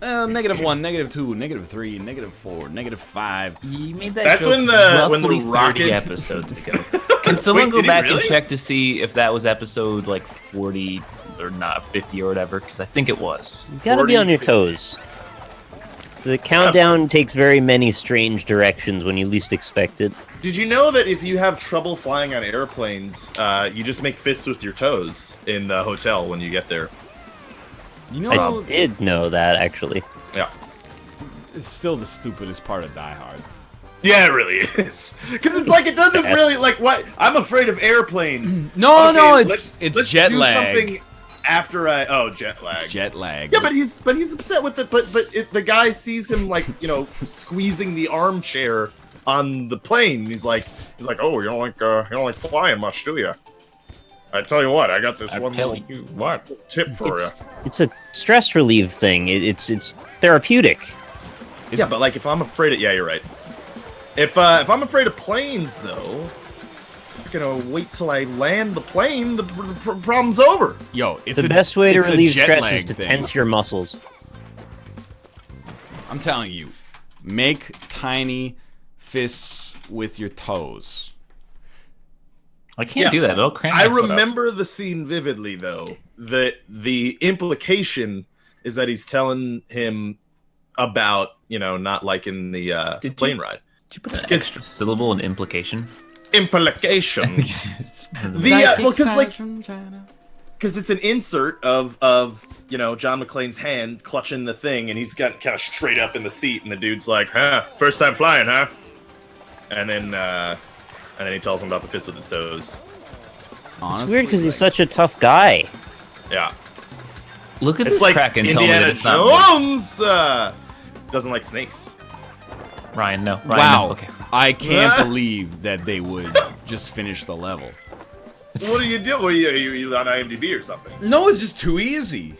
-1, -2, -3, -4, -5. You made that That's joke when the roughly 30 rocket episodes ago. Can someone Wait, go did he back really? and check to see if that was episode like 40 or not 50 or whatever? Because I think it was. You gotta be 40, on your 50. toes. The countdown takes very many strange directions when you least expect it. Did you know that if you have trouble flying on airplanes, you just make fists with your toes in the hotel when you get there? You know, I did know that, actually. Yeah. it's still the stupidest part of Die Hard. Yeah, it really is. Because it's like, it doesn't really, like, what? I'm afraid of airplanes. No, Okay, no, let's jet do lag. something after oh, jet lag. It's jet lag. Yeah, but he's upset with it. But the guy sees him, like, you know, squeezing the armchair on the plane. He's like, oh, you don't like flying much, do you? I tell you what, I got this one little tip for you. It's a stress relief thing. It's therapeutic. Yeah, but like, if I'm afraid of, yeah, you're right. If I'm afraid of planes, though, I'm gonna wait till I land the plane. The problem's over. Yo, it's The best way to it's a relieve jet stress lag is to thing. tense your muscles. I'm telling you, make tiny fists with your toes. I can't Yeah. do that. It'll cramp I my foot up. remember the scene vividly, though. That the implication is that he's telling him about, you know, not liking the Did plane ride. Did you put an extra syllable in implication? Implication. I think it's Well, because it's an insert of you know, John McClane's hand clutching the thing, and he's got kind of straight up in the seat, and the dude's like, "Huh, first time flying, huh?" And then he tells him about the fist with his toes. Honestly, It's weird because he's like, such a tough guy. Yeah, Look at it's this like crack and tell me that Indiana it's not Jones doesn't like snakes. Ryan. No. Ryan, wow, No. Okay. I can't believe that they would just finish the level. What do you do? Are you on IMDb or something? No, it's just too easy.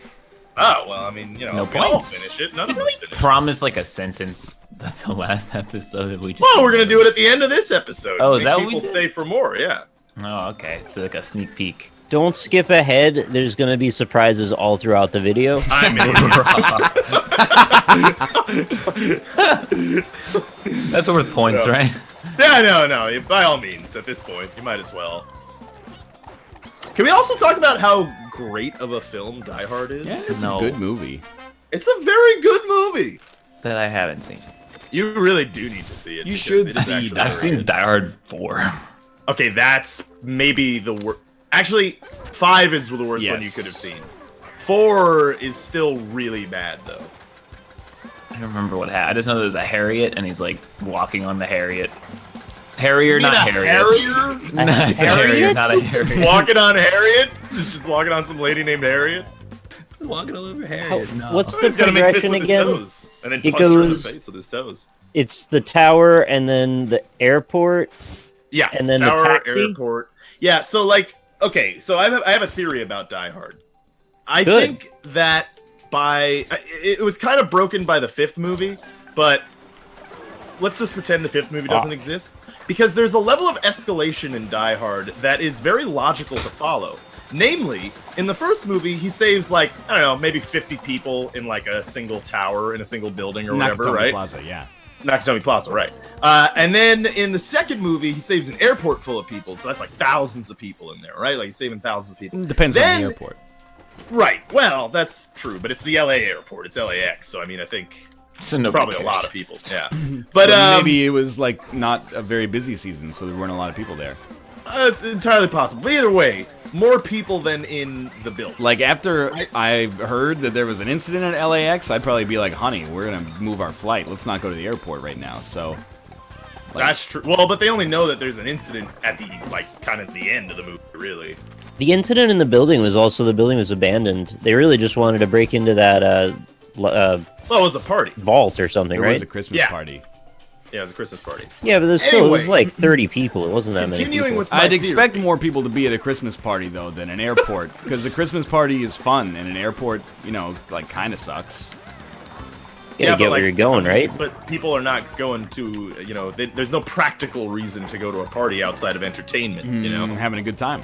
Oh, well, I mean, you know, No we all points. finish it. None of Didn't us we finish it. promise like a sentence? That's the last episode that we just. Well, we're gonna do it at the end of this episode. Oh, is Make that what we people did? stay for more? Yeah. Oh, okay. It's like a sneak peek. Don't skip ahead. There's gonna be surprises all throughout the video. I'm That's worth points, Yeah. right? Yeah, no. By all means, at this point, you might as well. Can we also talk about how great of a film Die Hard is? Yeah, it's No. a good movie. It's a very good movie. That I haven't seen. You really do need to see it. You because should it is see actually Die I've very seen good. Die Hard 4. Okay, that's maybe the worst. Actually, 5 is the worst one you Yes. could have seen. 4 is still really bad, though. I don't remember what happened. I just know there's a Harriet, and he's like walking on the Harriet. Harrier, You not mean a Harriet. Harrier? No, it's a Harrier, Harriet? not a Harriet. Walking on Harriet? Just walking on some lady named Harriet? Just walking all over Harriet. No. What's the He's gonna make fists progression with again? his toes, and then It punch her in the goes- face with his toes. It's the tower and then the airport. Yeah, And then the tower, taxi? airport. Yeah, so like, okay, so I have a theory about Die Hard. I Good. think that it was kind of broken by the 5th movie, but let's just pretend the 5th movie doesn't exist, because there's a level of escalation in Die Hard that is very logical to follow. Namely, in the first movie, he saves, like, I don't know, maybe 50 people in, like, a single tower in a single building or whatever, Nakatomi right? Plaza, yeah. Nakatomi Plaza, right. And then in the second movie, he saves an airport full of people, so that's like thousands of people in there, right? Like, he's saving thousands of people. Depends on Then- the airport. Right, well, that's true, but it's the LA airport, it's LAX, so I mean, I think So it's nobody probably cares. a lot of people, yeah. But But, maybe it was like not a very busy season, so there weren't a lot of people there. it's entirely possible. But either way, more people than in the building. Like after I heard that there was an incident at LAX, I'd probably be like, "Honey, we're gonna move our flight. Let's not go to the airport right now." So, like, That's true. Well, but they only know that there's an incident at the, like, kind of the end of the movie, really. The incident in the building was also the building was abandoned. They really just wanted to break into that Well, it was a party. vault or something, there right? was a Christmas Yeah. party. Yeah, it was a Christmas party. Yeah, but there's still it was Anyway. like 30 people. It wasn't that many Continuing people. with my I'd expect theory. more people to be at a Christmas party though than an airport, because a Christmas party is fun, and an airport, you know, like kind of sucks. You gotta but, get where like, you're going, right? But people are not going to, you know, there's no practical reason to go to a party outside of entertainment, you know? Having a good time.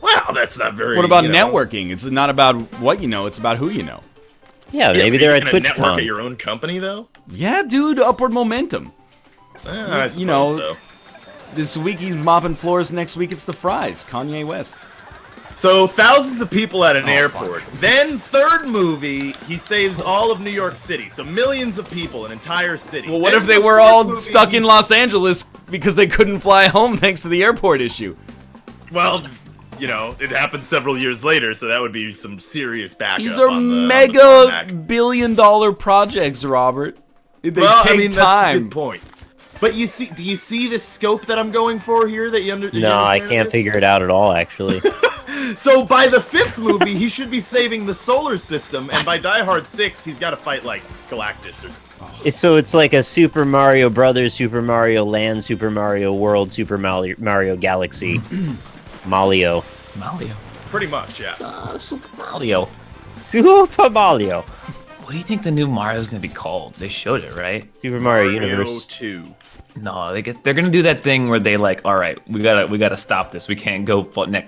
Well, that's not very... What about you know, networking? It's not about what you know; it's about who you know. Yeah, Yeah, maybe are they're you at gonna network at TwitchCon. your own company though. Yeah, dude, upward momentum. I suppose know, so. This week he's mopping floors. Next week it's the fries. Kanye West. So thousands of people at an Oh, airport. Then third movie, he saves all of New York City. So millions of people, an entire city. Well, what Then if they the were fourth all movie, stuck in he's- Los Angeles because they couldn't fly home thanks to the airport issue? Well, you know, it happened several years later, so that would be some serious backup. These are on the mega tarmac. billion-dollar projects, Robert. They Well, take I mean, that's a time. good point. But you see, do you see the scope that I'm going for here? That you No, I can't figure it out at all, actually. So by the fifth movie, he should be saving the solar system, and by Die Hard 6, he's got to fight like Galactus. It's like a Super Mario Brothers, Super Mario Land, Super Mario World, Super Mario Galaxy. Mario. Mario. Pretty much, yeah. Super Mario. Super Mario. What do you think the new Mario's gonna be called? They showed it, right? Super Mario Universe. 2. No, they're gonna do that thing where they like, all right, we gotta stop this. We can't go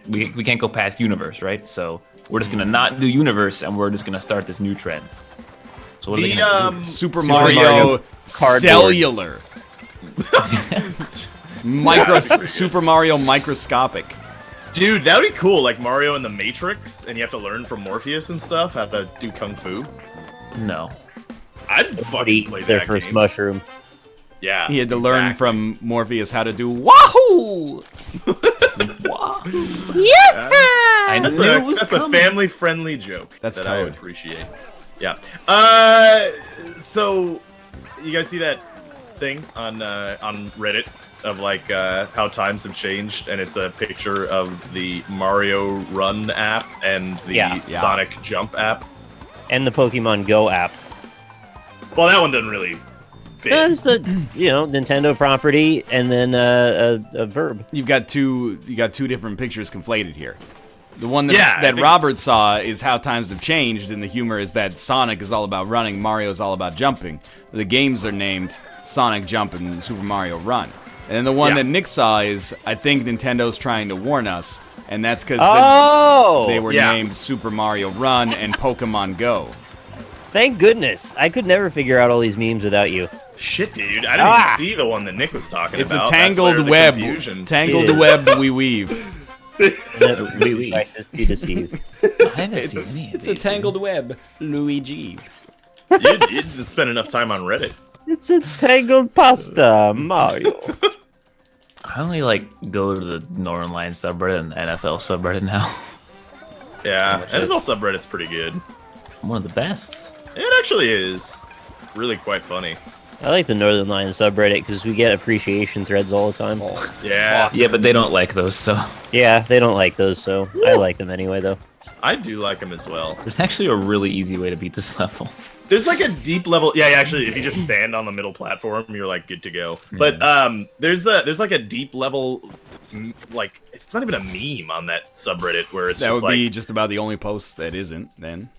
we can't go past universe, right? So we're just gonna not do universe, and we're just gonna start this new trend. So what are they gonna do? Super Mario Mario Cardboard. cellular. Super Mario microscopic. Dude, that would be cool, like Mario in the Matrix, and you have to learn from Morpheus and stuff, how to do Kung Fu. No. I'd fucking Eat play their that first game. mushroom. Yeah. He had to learn exactly. from Morpheus how to do Wahoo! Wow. Yeah. I That's knew it was a coming. family-friendly joke. That's that I Toad. appreciate. Yeah. So you guys see that thing on Reddit of like how times have changed, and it's a picture of the Mario Run app and the Yeah. Sonic Jump app. And the Pokemon Go app. Well, that one doesn't really fit. That's the, Nintendo property, and then a verb. You got two different pictures conflated here. The one that, Yeah, I that think- Robert saw is how times have changed, and the humor is that Sonic is all about running, Mario is all about jumping. The games are named Sonic Jump and Super Mario Run. And then the one Yeah. that Nick saw is, I think Nintendo's trying to warn us, and that's because Oh! they were Yeah. named Super Mario Run and Pokemon Go. Thank goodness. I could never figure out all these memes without you. Shit, dude. I didn't Ah! even see the one that Nick was talking It's about. a That's where tangled the web. confusion. Tangled It is. web we weave. Oui. Practice to deceive. I haven't seen any of It's a these. tangled web, Luigi. You didn't spend enough time on Reddit. It's a tangled pasta, Mario. I only like go to the Northern Lions subreddit and the NFL subreddit now. Yeah, Pretty much it. NFL subreddit's pretty good. One of the best. It actually is. It's really quite funny. I like the Northern Lions subreddit because we get appreciation threads all the time. Yeah, Yeah, but they don't like those, so Yeah, they don't like those, so I like them anyway, though. I do like them as well. there's actually a really easy way to beat this level. There's like a deep level. Yeah, actually, if you just stand on the middle platform, you're like good to go. But there's like a deep level, like it's not even a meme on that subreddit where it's That just would like. be just about the only post that isn't, then.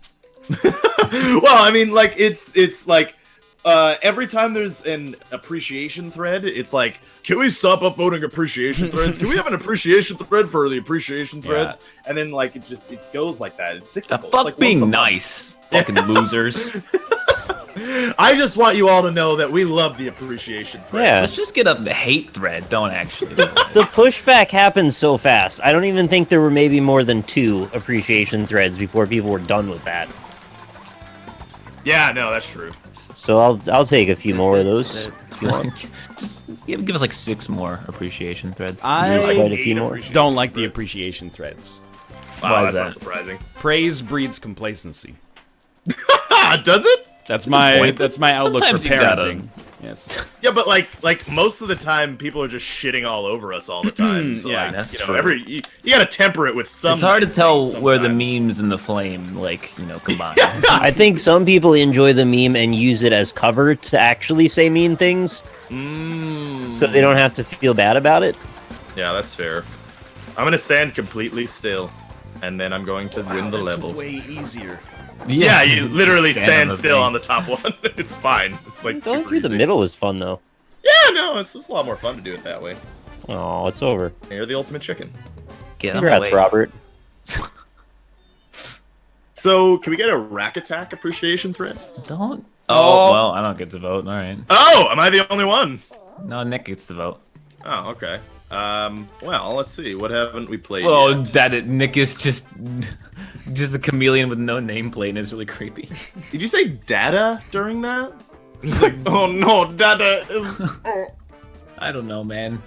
Well, I mean, like it's like every time there's an appreciation thread, it's like, can we stop upvoting appreciation threads? Can we have an appreciation thread for the appreciation threads? And then like it goes like that. It's cyclical. It's Fuck like being once a month. nice, fucking losers. I just want you all to know that we love the appreciation thread. Yeah. Let's just get up the hate thread. Don't actually. The pushback happens so fast. I don't even think there were maybe more than 2 appreciation threads before people were done with that. Yeah, no, that's true. So I'll take a few more of those. If you want. Just give us like 6 more appreciation threads. I There's like quite a 8 few more. appreciation don't like the threads. appreciation threads. Wow, Why that's is not that? surprising. Praise breeds complacency. Does it? That's my point. outlook Sometimes for you gotta- parenting. Yes. Yeah, but like most of the time, people are just shitting all over us all the time. So Yeah, like, that's you know, true. you gotta temper it with some. It's hard to nice tell things where the sometimes. memes and the flame, combine. I think some people enjoy the meme and use it as cover to actually say mean things, so they don't have to feel bad about it. Yeah, that's fair. I'm gonna stand completely still, and then I'm going to win the level. way easier. Yeah, you literally stand the still thing. on the top one. It's fine. It's like Going super through the easy. middle is fun, though. Yeah, no, it's just a lot more fun to do it that way. Oh, it's over. And you're the ultimate chicken. Get out of my Congrats, way. Robert. So, can we get a Rack Attack appreciation thread? Don't. Oh. Oh, well, I don't get to vote. All right. Oh, am I the only one? No, Nick gets to vote. Oh, okay. Well, let's see. What haven't we played Well, yet? Nick is just a chameleon with no nameplate, and it's really creepy. Did you say data during that? Just like, oh no, data is... Oh. I don't know, man.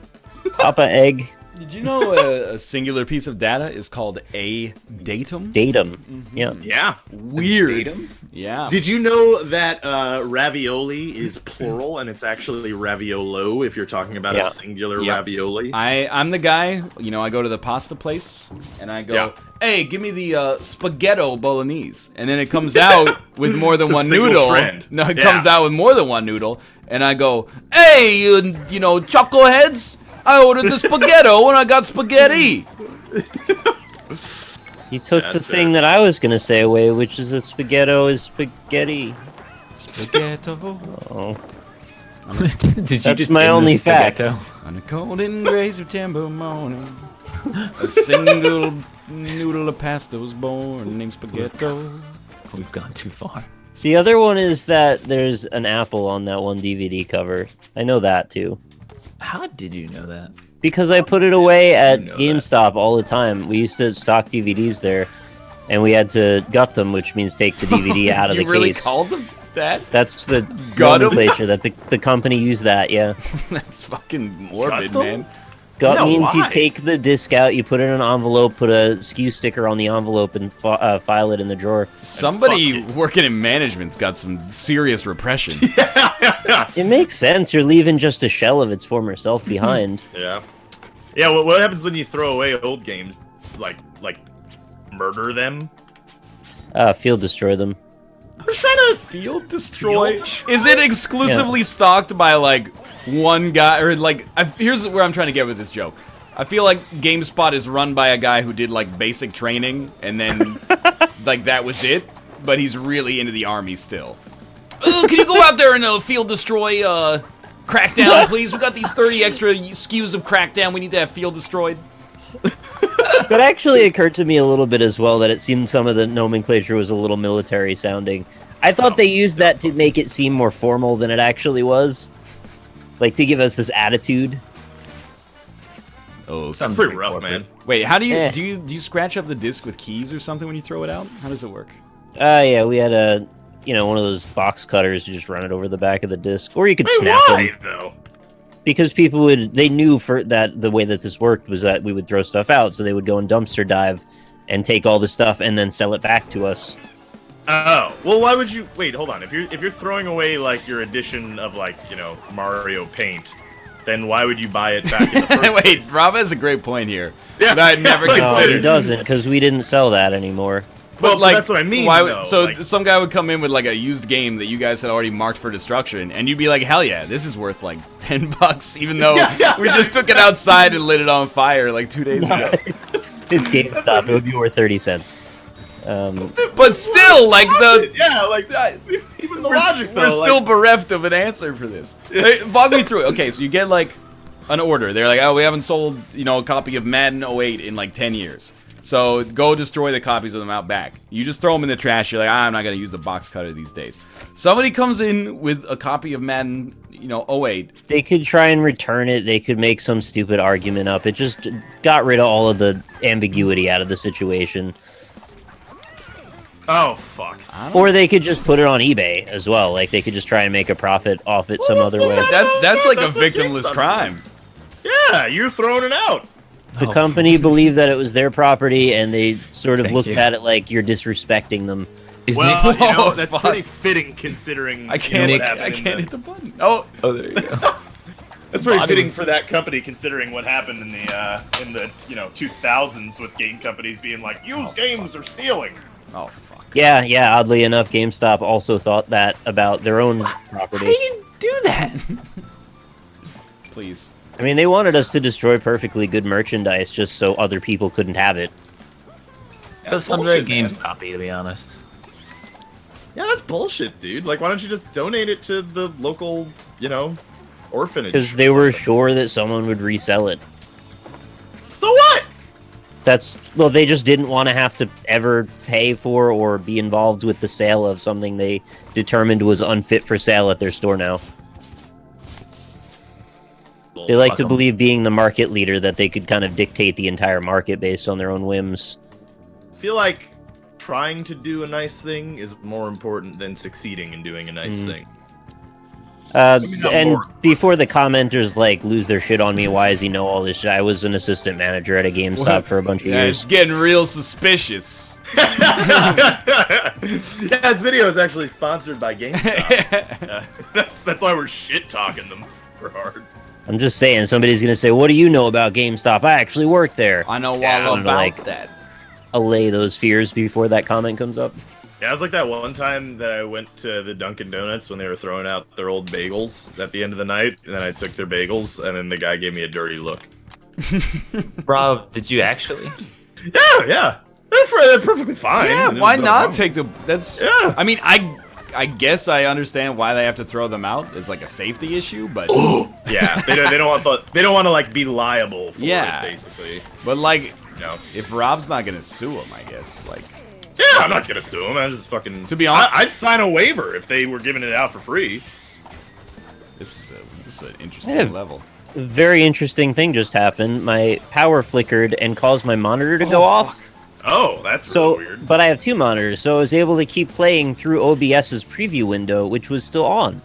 Papa Egg. Did you know a singular piece of data is called a datum? Datum. Yeah. Yeah. Weird. Datum? Yeah. Did you know that ravioli is plural and it's actually raviolo if you're talking about Yeah. a singular Yeah. ravioli? I'm the guy, I go to the pasta place and I go, Yeah. hey, give me the spaghetto bolognese. And then it comes out with more than The one single noodle. strand. No, it Yeah. comes out with more than one noodle. And I go, hey, chuckleheads, I ordered the spaghetto and I got spaghetti. You took That's the fair. thing that I was gonna say away, which is that spaghetto is spaghetti. Spaghetto. Oh. Did you That's just my end the only fact. spaghetto? On a cold and gray September morning, a single noodle of pasta was born named spaghetto. We've gone too far. The other one is that there's an apple on that one DVD cover. I know that too. How did you know that? Because I put it away at know that. GameStop all the time. We used to stock DVDs there, and we had to gut them, which means take the DVD out of the You really case. called them that? That's the Gut 'em? nomenclature that the company used that, yeah. That's fucking morbid, Got them? man. Gut Yeah, means you why? take the disc out, you put it in an envelope, put a SKU sticker on the envelope, and file it in the drawer. Somebody fuck it. working in management's got some serious repression. It makes sense. You're leaving just a shell of its former self behind. Yeah. Yeah, what happens when you throw away old games? Like murder them? Field destroy them. I was trying to... Field destroy? Field Is it exclusively stocked by like one guy, or like? Here's where I'm trying to get with this joke. I feel like GameSpot is run by a guy who did like basic training, and then like that was it. But he's really into the army still. Can you go out there and field destroy Crackdown, please? We got these 30 extra SKUs of Crackdown. We need to have field destroyed. But actually occurred to me a little bit as well that it seemed some of the nomenclature was a little military sounding. I thought they used that to make it seem more formal than it actually was. Like, to give us this attitude. Oh, That's pretty rough, man. wait. How do you Eh. do you scratch up the disc with keys or something when you throw it out? How does it work? Yeah, we had one of those box cutters to just run it over the back of the disc. Or you could Wait, snap why, them. though? Because they knew for that the way that this worked was that we would throw stuff out, so they would go and dumpster dive and take all the stuff and then sell it back to us. Oh, well, why would you... Wait, hold on. If you're throwing away, like, your edition of, like, Mario Paint, then why would you buy it back in the first Wait, place? Rob has a great point here. Yeah. That I'd never No, No, he considered. doesn't, because we didn't sell that anymore. Well, that's what I mean, Why though, so like- some guy would come in with like a used game that you guys had already marked for destruction, and you'd be like, "Hell yeah, this is worth like $10," even though we just took it outside and lit it on fire like 2 days ago. It's GameStop. It would be worth 30 cents. But still, like Yeah, like, even the logic, though. we're like- still bereft of an answer for this. Hey, walk me through it. Okay, so you get like an order. They're like, "Oh, we haven't sold a copy of Madden '08 in like 10 years." So go destroy the copies of them out back. You just throw them in the trash. You're like, I'm not gonna use the box cutter these days. Somebody comes in with a copy of Madden, '08. They could try and return it. They could make some stupid argument up. It just got rid of all of the ambiguity out of the situation. Oh, fuck. Or they could just put it on eBay as well. Like, they could just try and make a profit off it some other way. That's like That's a what victimless GameStop's crime. Yeah, you're throwing it out. The company believed that it was their property, and they sort of Thank looked you. at it like you're disrespecting them. Is Well, Nick... Whoa, that's fuck. pretty fitting considering I can't. what Nick, happened I in can't the- hit the button. Oh, Oh, there you go. That's pretty Body fitting was- for that company considering what happened in the 2000s with game companies being like, used games are stealing. oh fuck. Yeah, oddly enough, GameStop also thought that about their own property. How do you do that? Please. I mean, they wanted us to destroy perfectly good merchandise just so other people couldn't have it. That sounds very GameStop-y, to be honest. Yeah, that's bullshit, dude. Like, why don't you just donate it to the local, orphanage? Because or they were something? sure that someone would resell it. So what? Well, they just didn't want to have to ever pay for or be involved with the sale of something they determined was unfit for sale at their store now. They like to believe, being the market leader, that they could kind of dictate the entire market based on their own whims. I feel like trying to do a nice thing is more important than succeeding in doing a nice thing. And before the commenters like lose their shit on me, why does he know all this shit? I was an assistant manager at a GameStop for a bunch of years. It's getting real suspicious. Yeah, this video is actually sponsored by GameStop. That's why we're shit talking them super hard. I'm just saying, somebody's gonna say, "What do you know about GameStop?" I actually work there. I know all Yeah, about that. Allay those fears before that comment comes up. Yeah, it was like that one time that I went to the Dunkin' Donuts when they were throwing out their old bagels at the end of the night, and then I took their bagels, and then the guy gave me a dirty look. Rob, did you actually? Yeah. That's perfectly fine. Yeah, There's why no not problem. take the? That's. Yeah. I mean, I guess I understand why they have to throw them out. It's like a safety issue, but Yeah, they don't want to like be liable for Yeah. it, basically. but like, No. if Rob's not gonna sue him, I guess like. Yeah, I'm not gonna sue them. I just fucking. To be honest- I'd sign a waiver if they were giving it out for free. This is an interesting Yeah. level. A very interesting thing just happened. My power flickered and caused my monitor to go off. Oh, that's So, really weird. but I have two monitors, so I was able to keep playing through OBS's preview window, which was still on.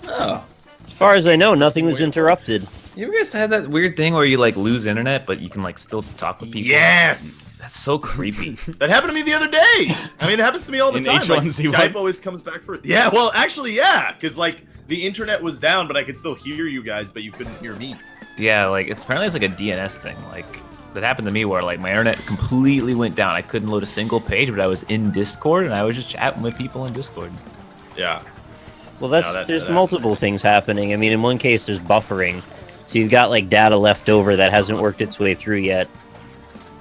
Oh. As far as I know, nothing was interrupted. You ever guys have that weird thing where you like lose internet, but you can like still talk with people? Yes, That's so creepy. that happened to me the other day. I mean, it happens to me all the In time. Like, H1Z1? Skype always comes back for. Yeah, well, actually, yeah, because like the internet was down, but I could still hear you guys, but you couldn't hear me. Yeah, like apparently it's like a DNS thing. Like that happened to me where like my internet completely went down. I couldn't load a single page, but I was in Discord and I was just chatting with people in Discord. Yeah. Well, that there's happens. multiple things happening. I mean, in one case, there's buffering, so you've got like data left over that hasn't worked its way through yet,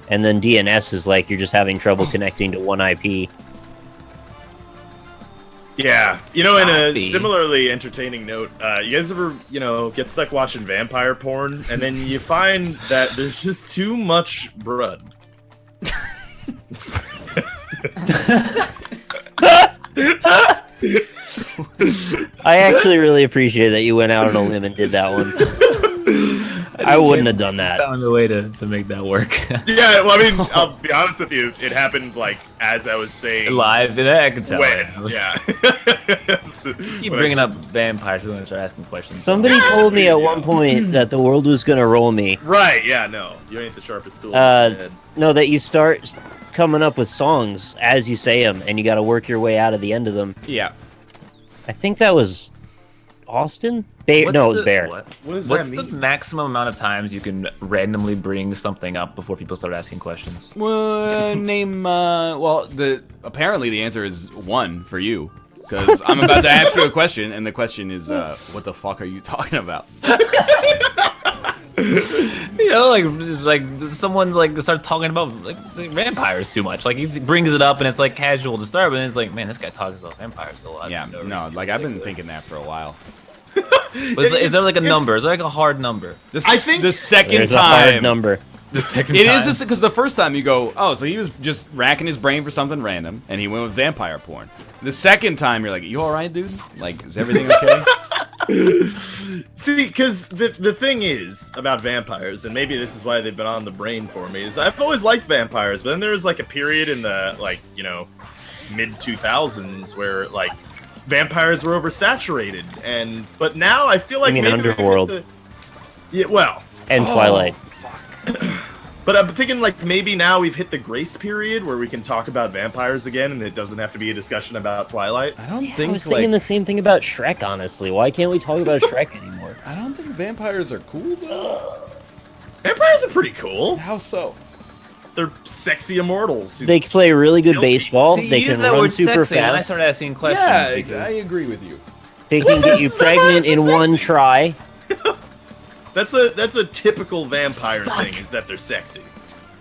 and then DNS is like you're just having trouble connecting to one IP. Yeah, in a Copy. similarly entertaining note, you guys ever, get stuck watching vampire porn, and then you find that there's just too much blood. I actually really appreciate that you went out on a limb and did that one. I wouldn't have done that. Found a way to make that work. Yeah, well, I mean, I'll be honest with you, it happened, like, as I was saying. Live, I can tell. When, Yeah. Keep When I bringing said- up vampires. We're gonna start asking questions. Somebody told me at one point that the world was gonna roll me. Right, yeah, no. You ain't the sharpest tool. No, that you start coming up with songs as you say them, and you got to work your way out of the end of them. Yeah. I think that was Austin. No, it was Bear. What does What's that the mean? maximum amount of times you can randomly bring something up before people start asking questions? Apparently the answer is 1 for you. Because I'm about to ask you a question, and the question is, what the fuck are you talking about? You know, like someone's like start talking about like say, vampires too much. Like he brings it up and it's like casual to start, but then it's like, man, this guy talks about vampires a lot. Yeah, for no, reason. like I've been thinking that for a while. But is there like a number? Is there like a hard number? I think the second There's a hard time. number. The second It time? is this because the first time you go, oh, so he was just racking his brain for something random, and he went with vampire porn. The second time, you're like, you all right, dude? Like, is everything okay? See, because the thing is about vampires, and maybe this is why they've been on the brain for me, is I've always liked vampires, but then there was like a period in the mid 2000s where like vampires were oversaturated, but now I feel like mean maybe they've hit Underworld? Yeah, well, And Twilight. but I'm thinking like maybe now we've hit the grace period where we can talk about vampires again, and it doesn't have to be a discussion about Twilight. I don't I think was thinking the same thing about Shrek, honestly. Why can't we talk about Shrek anymore? I don't think vampires are cool though. Vampires are pretty cool. How so? They're sexy immortals. They can play really good Kill baseball. See, They you use can that run word super sexy, and I fast. started asking questions. Yeah, because- I agree with you. They can get you That's the word, pregnant it's in so one sexy. try. That's a typical vampire thing, is that they're sexy.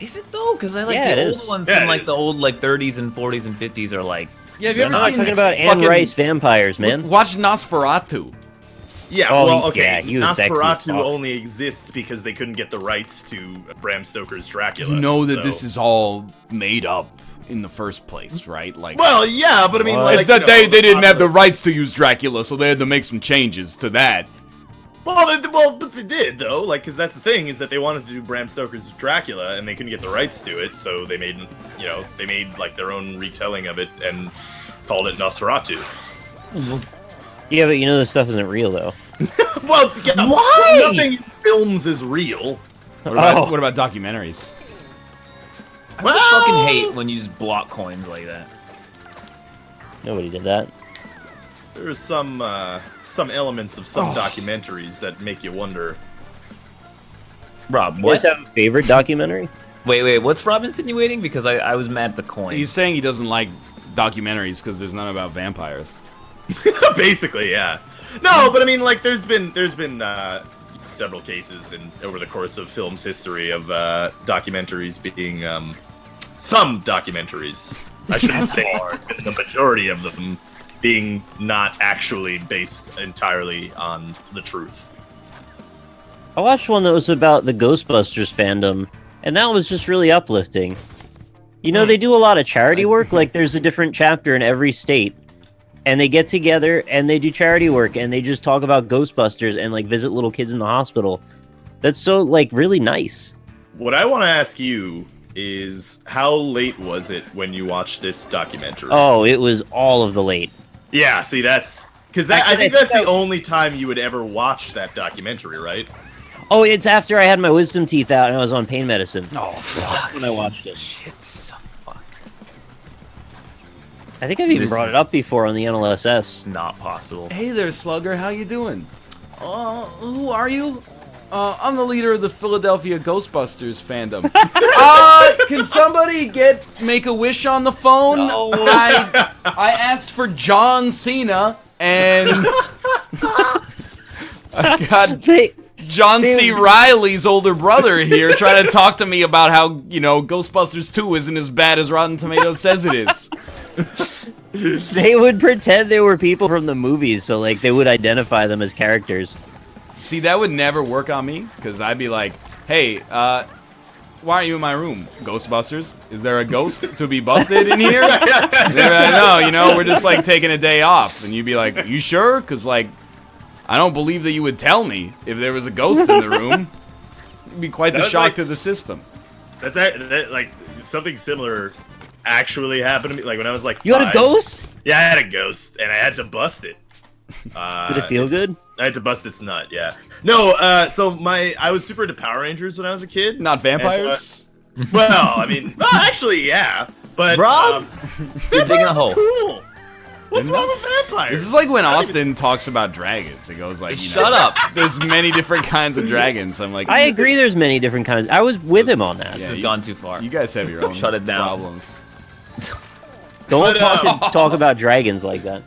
Is it though? Because I like Yeah, the it old is. ones Yeah, from it like is. the old like 30s and 40s and 50s are like. Yeah, have you ever No, I'm seen talking about Anne fucking- Rice vampires, man. Watch Nosferatu. Yeah, Oh, well, okay. yeah, he was sexy as Nosferatu fuck. only exists because they couldn't get the rights to Bram Stoker's Dracula. You know that so- this is all made up in the first place, right? Like, Well, yeah, but I mean, What? like, it's that you know, they didn't have the popular- rights to use Dracula, so they had to make some changes to that. But they did though, like, because that's the thing is that they wanted to do Bram Stoker's Dracula and they couldn't get the rights to it, so they made, like their own retelling of it and called it Nosferatu. Yeah, but you know this stuff isn't real though. Well, yeah, Why? nothing in films is real. What about documentaries? I would fucking hate when you just block coins like that. Nobody did that. There's some elements of some documentaries that make you wonder. Rob, You guys what? have a favorite documentary? Wait, what's Rob insinuating? Because I was mad at the coin. He's saying he doesn't like documentaries because there's none about vampires. Basically, yeah. No, but I mean, like, there's been several cases over the course of film's history of documentaries being some documentaries. I shouldn't say the majority of them being not actually based entirely on the truth. I watched one that was about the Ghostbusters fandom, and that was just really uplifting. You know, they do a lot of charity work, like there's a different chapter in every state, and they get together and they do charity work, and they just talk about Ghostbusters and, like, visit little kids in the hospital. That's so, like, really nice. What I want to ask you is, how late was it when you watched this documentary? Oh, it was all of the late. Yeah, see, that's... Because I Actually, think I that's think the only time you would ever watch that documentary, right? Oh, it's after I had my wisdom teeth out and I was on pain medicine. Oh, fuck. When I watched it. Shit's a fuck. I think I've even This brought is- it up before on the NLSS. Not possible. Hey there, Slugger. How you doing? Who are you? I'm the leader of the Philadelphia Ghostbusters fandom. Can somebody get Make-A-Wish on the phone? No. I asked for John Cena, and I got They, John C. Riley's older brother here trying to talk to me about how, Ghostbusters 2 isn't as bad as Rotten Tomatoes says it is. they would pretend they were people from the movies, so, like, they would identify them as characters. See, that would never work on me, because I'd be like, hey, why aren't you in my room? Ghostbusters? Is there a ghost to be busted in here? No, we're just, like, taking a day off. And you'd be like, you sure? Because, like, I don't believe that you would tell me if there was a ghost in the room. It'd be quite the That's shock like- to the system. Like, something similar actually happened to me. Like, when I was, like, You had a 5. ghost? Yeah, I had a ghost, and I had to bust it. Did it feel good? I had to bust its nut, yeah. No, so I was super into Power Rangers when I was a kid. Not vampires? Well, I mean, actually, yeah. But, Rob? You're digging a hole. Cool. What's wrong with vampires? This is like when Austin talks about dragons. It goes like, Shut up. There's many different kinds of dragons. I'm like, I agree there's many different kinds. I was with him on that. This Yeah, has you- gone too far. you guys have your own Shut it down. problems. Don't But, talk about dragons like that.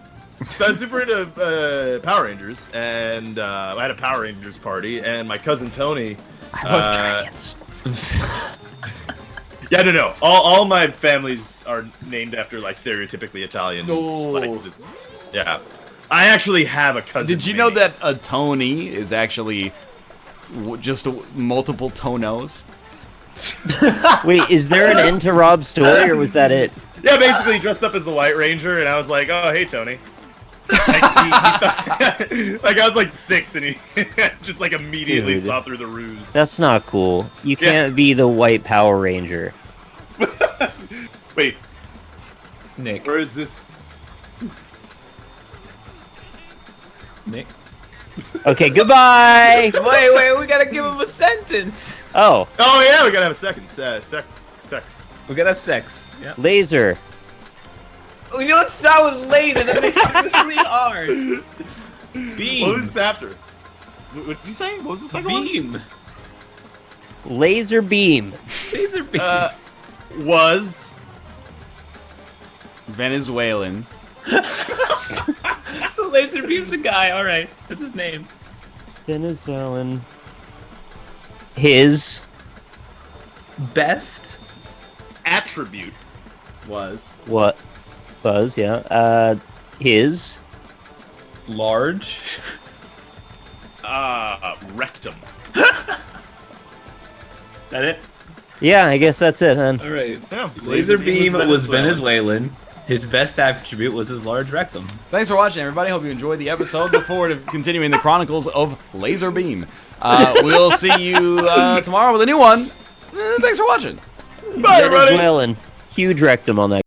So I was super into Power Rangers, and I had a Power Rangers party, and my cousin Tony... I love dragons. Yeah, no. All my families are named after, like, stereotypically Italian. No. Yeah. I actually have a cousin. Did you know named- that a Tony is actually just multiple tonos? Wait, is there an end to Rob's story, or was that it? Yeah, basically he dressed up as the White Ranger, and I was like, oh, hey, Tony. Like, he thought, like, I was like 6, and he just, like, immediately Dude. saw through the ruse. That's not cool. You Yeah. can't be the white Power Ranger. Wait, Nick. where is this? Nick. Okay, goodbye! Wait, we gotta give him a sentence. Oh, Oh, yeah, we gotta have a second. Sex. We gotta have sex. Yeah. laser. You know what? Start with laser. That makes it really hard. Beam. What was this after? What did you say? What was the second one? Beam. Laser beam. Laser beam. Was... Venezuelan. So laser beam's a guy. All right, that's his name. Venezuelan. His. Best attribute. Was. What? Was, yeah. His. large Rectum. That it? Yeah, I guess that's it, then. All right. Yeah, Laser beam was Venezuelan. His best attribute was his large rectum. Thanks for watching, everybody. Hope you enjoyed the episode. Look forward to continuing the chronicles of Laser Beam. We'll see you tomorrow with a new one. Thanks for watching. Bye, everybody. Venezuelan. Huge rectum on that.